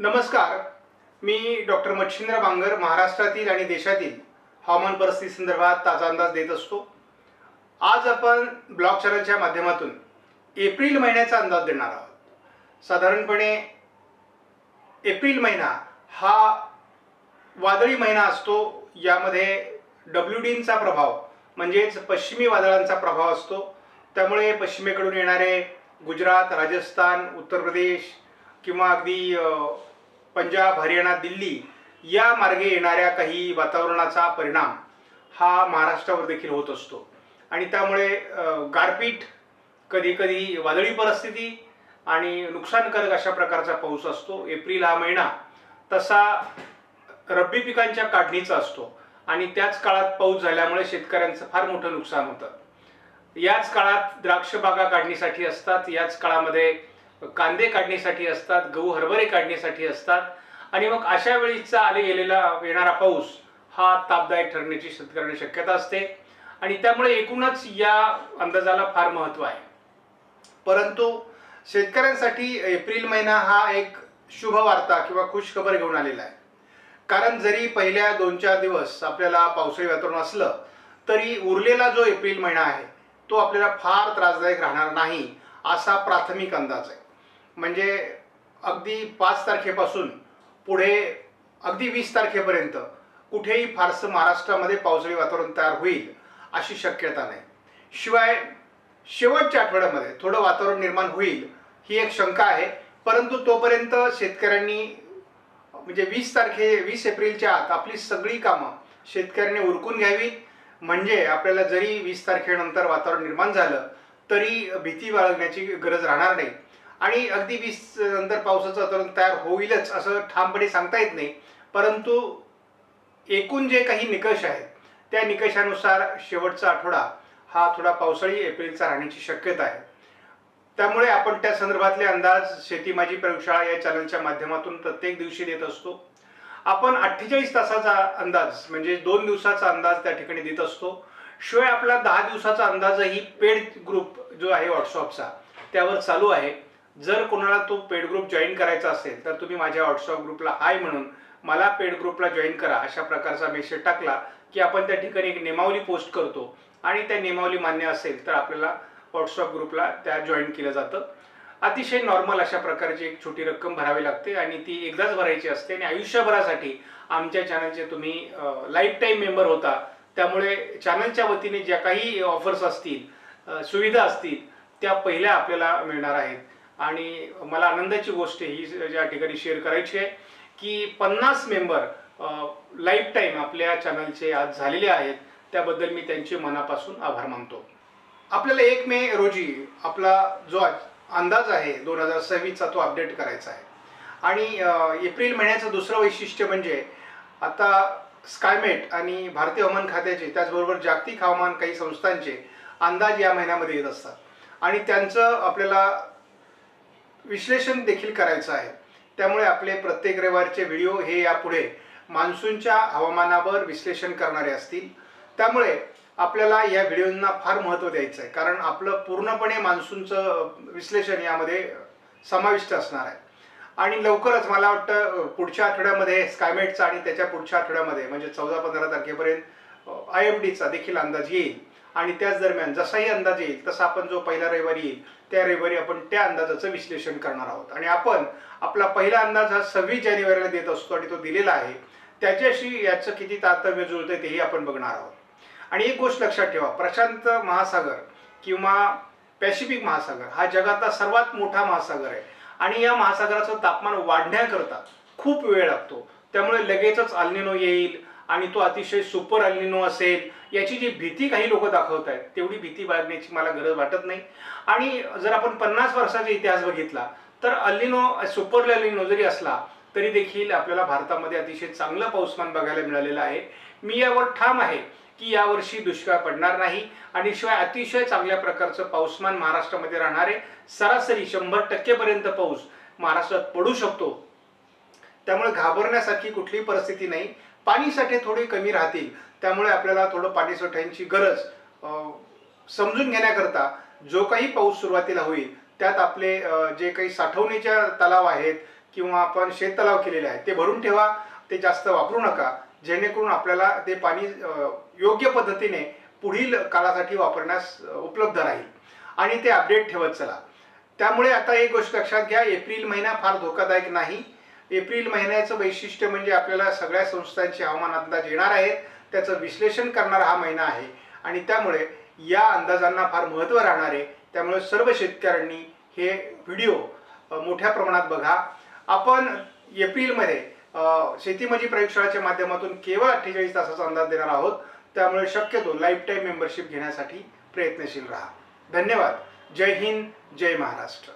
नमस्कार. मी डॉक्टर मच्छिंद्र बांगर महाराष्ट्रातील आणि देशातील हवामान परिस्थिती संदर्भात ताजा अंदाज देत असतो. आज आपण ब्लॉग चॅनलच्या माध्यमातून एप्रिल महिन्याचा अंदाज देणार आहोत. साधारणपणे एप्रिल महिना हा वादळी महिना असतो. यामध्ये WDचा प्रभाव म्हणजेच पश्चिमी वादळांचा प्रभाव असतो. त्यामुळे पश्चिमेकडून येणारे गुजरात, राजस्थान, उत्तर प्रदेश किंवा अगदी पंजाब, हरियाणा, दिल्ली या मार्गे येणाऱ्या काही वातावरणाचा परिणाम हा महाराष्ट्रावर देखील होत असतो आणि त्यामुळे गारपीट, कधीकधी वादळी परिस्थिती आणि नुकसानकारक अशा प्रकारचा पाऊस असतो. एप्रिल हा महिना तसा रब्बी पिकांच्या काढणीचा असतो आणि त्याच काळात पाऊस झाल्यामुळे शेतकऱ्यांचं फार मोठं नुकसान होतं. याच काळात द्राक्ष बागा काढणीसाठी असतात, याच काळामध्ये कांदे काढणीसाठी असतात, गहू हरभरे काढणीसाठी असतात आणि मग अशा वेळीचा येणारा पाऊस हा तापदायक ठरण्याची शेतकऱ्यांना शक्यता असते आणि त्यामुळे एकूणच या अंदाजाला फार महत्त्व आहे. परंतु शेतकऱ्यांसाठी एप्रिल महिना हा एक शुभ वार्ता किंवा खुश खबर घेऊन आलेला आहे. कारण जरी पहिल्या 2-4 दिवस आपल्याला पावसाळी वातावरण असलं तरी उरलेला जो एप्रिल महिना आहे तो आपल्याला फार त्रासदायक राहणार नाही असा प्राथमिक अंदाज आहे. म्हणजे अगदी 5 तारखेपासून पुढे अगदी 20 तारखेपर्यंत कुठेही फारसं महाराष्ट्रामध्ये पावसाळी वातावरण तयार होईल अशी शक्यता नाही. शिवाय शेवटच्या आठवड्यामध्ये थोडं वातावरण निर्माण होईल ही एक शंका आहे. परंतु तोपर्यंत शेतकऱ्यांनी म्हणजे 20 एप्रिलच्या आत आपली सगळी कामं शेतकऱ्यांनी उरकून घ्यावीत. म्हणजे आपल्याला जरी 20 तारखेनंतर वातावरण निर्माण झालं तरी भीती बाळगण्याची गरज राहणार नाही आणि अगदी 20 नंतर पावसाचं वातावरण तयार होईलच असं ठामपणे सांगता येत नाही. परंतु एकूण जे काही निकष आहेत त्या निकषानुसार शेवटचा आठवडा हा थोडा पावसाळी एप्रिलचा राहण्याची शक्यता आहे. त्यामुळे आपण त्या संदर्भातले अंदाज शेती माझी प्रयोगशाळा या चॅनलच्या माध्यमातून प्रत्येक दिवशी देत असतो. आपण 48 तासाचा अंदाज म्हणजे 2 दिवसाचा अंदाज त्या ठिकाणी देत असतो. शिवाय आपला 10 दिवसाचा अंदाजही पेड ग्रुप जो आहे व्हॉट्सअपचा त्यावर चालू आहे. जर कोणाला तो पेड ग्रुप जॉईन करायचा असेल तर तुम्ही माझ्या व्हॉट्सअप ग्रुपला हाय म्हणून मला पेड ग्रुपला जॉईन करा अशा प्रकारचा मेसेज टाकला की आपण त्या ठिकाणी एक नियमावली पोस्ट करतो आणि त्या नियमावली मान्य असेल तर आपल्याला व्हॉट्सअप ग्रुपला त्या जॉईन केलं जातं. अतिशय नॉर्मल अशा प्रकारची एक छोटी रक्कम भरावी लागते आणि ती एकदाच भरायची असते आणि आयुष्यभरासाठी आमच्या चॅनलचे तुम्ही लाईफ टाईम मेंबर होता. त्यामुळे चॅनलच्या वतीने ज्या काही ऑफर्स असतील, सुविधा असतील त्या पहिल्या आपल्याला मिळणार आहेत. आणि मला आनंदाची गोष्ट ही ज्या ठिकाणी शेअर करायची आहे की 50 मेंबर लाईफ टाईम आपल्या चॅनलचे आज झालेले आहेत. त्याबद्दल मी त्यांचे मनापासून आभार मानतो. आपल्याला 1 मे रोजी आपला जो अंदाज आहे 2026चा तो अपडेट करायचा आहे आणि एप्रिल महिन्याचं दुसरं वैशिष्ट्य म्हणजे आता स्कायमेट आणि भारतीय हवामान खात्याचे त्याचबरोबर जागतिक हवामान काही संस्थांचे अंदाज या महिन्यामध्ये येत असतात आणि त्यांचं आपल्याला विश्लेषण देखील करायचं आहे. त्यामुळे आपले प्रत्येक रविवारचे व्हिडिओ हे यापुढे मान्सूनच्या हवामानावर विश्लेषण करणारे असतील. त्यामुळे आपल्याला या व्हिडिओंना फार महत्त्व द्यायचं आहे कारण आपलं पूर्णपणे मान्सूनचं विश्लेषण यामध्ये समाविष्ट असणार आहे. आणि लवकरच मला वाटतं पुढच्या आठवड्यामध्ये स्कायमेटचा आणि त्याच्या पुढच्या आठवड्यामध्ये म्हणजे 14-15 तारखेपर्यंत IMDचा देखील अंदाज येईल आणि त्याच दरम्यान जसाही अंदाज येईल तसा आपण जो पहिला रविवारी येईल त्या रविवारी आपण त्या अंदाजाचं विश्लेषण करणार आहोत. आणि आपण आपला पहिला अंदाज हा 26 जानेवारीला देत असतो आणि तो दिलेला आहे. त्याच्याशी याचं किती तारतम्य जुळतं तेही आपण बघणार आहोत. आणि एक गोष्ट लक्षात ठेवा, प्रशांत महासागर किंवा पॅसिफिक महासागर हा जगातला सर्वात मोठा महासागर आहे आणि या महासागराचं तापमान वाढण्याकरता खूप वेळ लागतो. त्यामुळे लगेचच अल्निनो येईल आणि तो अतिशय सुपर अल्निनो असेल याची जी भीती काही लोक दाखवत आहेत तेवढी भीती बाळगण्याची मला गरज वाटत नाही. आणि जर आपण 50 वर्षाचा इतिहास बघितला तर अल्निनो सुपर अल्निनो जरी असला तरी देखील आपल्याला भारतामध्ये अतिशय चांगलं पाऊसमान बघायला मिळालेलं आहे. मी यावर ठाम आहे की यावर्षी दुष्काळ पडणार नाही आणि शिवाय अतिशय चांगल्या प्रकारचं पाऊसमान महाराष्ट्रामध्ये राहणार आहे. सरासरी 100% पर्यंत पाऊस महाराष्ट्रात पडू शकतो. त्यामुळे घाबरण्यासारखी कुठलीही परिस्थिती नाही. पाणीसाठे थोडे कमी राहतील त्यामुळे आपल्याला थोडं पाणीसाठ्यांची गरज समजून घेण्याकरता जो काही पाऊस सुरुवातीला होईल त्यात आपले जे काही साठवणीच्या तलाव आहेत किंवा आपण शेततलाव केलेले आहेत ते भरून ठेवा, ते जास्त वापरू नका, जेणेकरून आपल्याला ते पाणी योग्य पद्धतीने पुढील काळासाठी वापरण्यास उपलब्ध राहील आणि ते अपडेट ठेवत चला. त्यामुळे आता एक गोष्ट लक्षात घ्या, एप्रिल महिना फार धोकादायक नाही. एप्रिल महिन्याचं वैशिष्ट्य म्हणजे आपल्याला सगळ्या संस्थांचे हवामान अंदाज येणार आहेत, त्याचं विश्लेषण करणारा हा महिना आहे आणि त्यामुळे या अंदाजांना फार महत्त्व राहणार आहे. त्यामुळे सर्व शेतकऱ्यांनी हे व्हिडिओ मोठ्या प्रमाणात बघा. आपण एप्रिलमध्ये शेतीमजी प्रयोगशाळेच्या माध्यमातून केवळ 48 तासाचा अंदाज देणार आहोत. त्यामुळे शक्यतो लाईफ टाईम मेंबरशिप घेण्यासाठी प्रयत्नशील राहा. धन्यवाद. जय हिंद, जय महाराष्ट्र.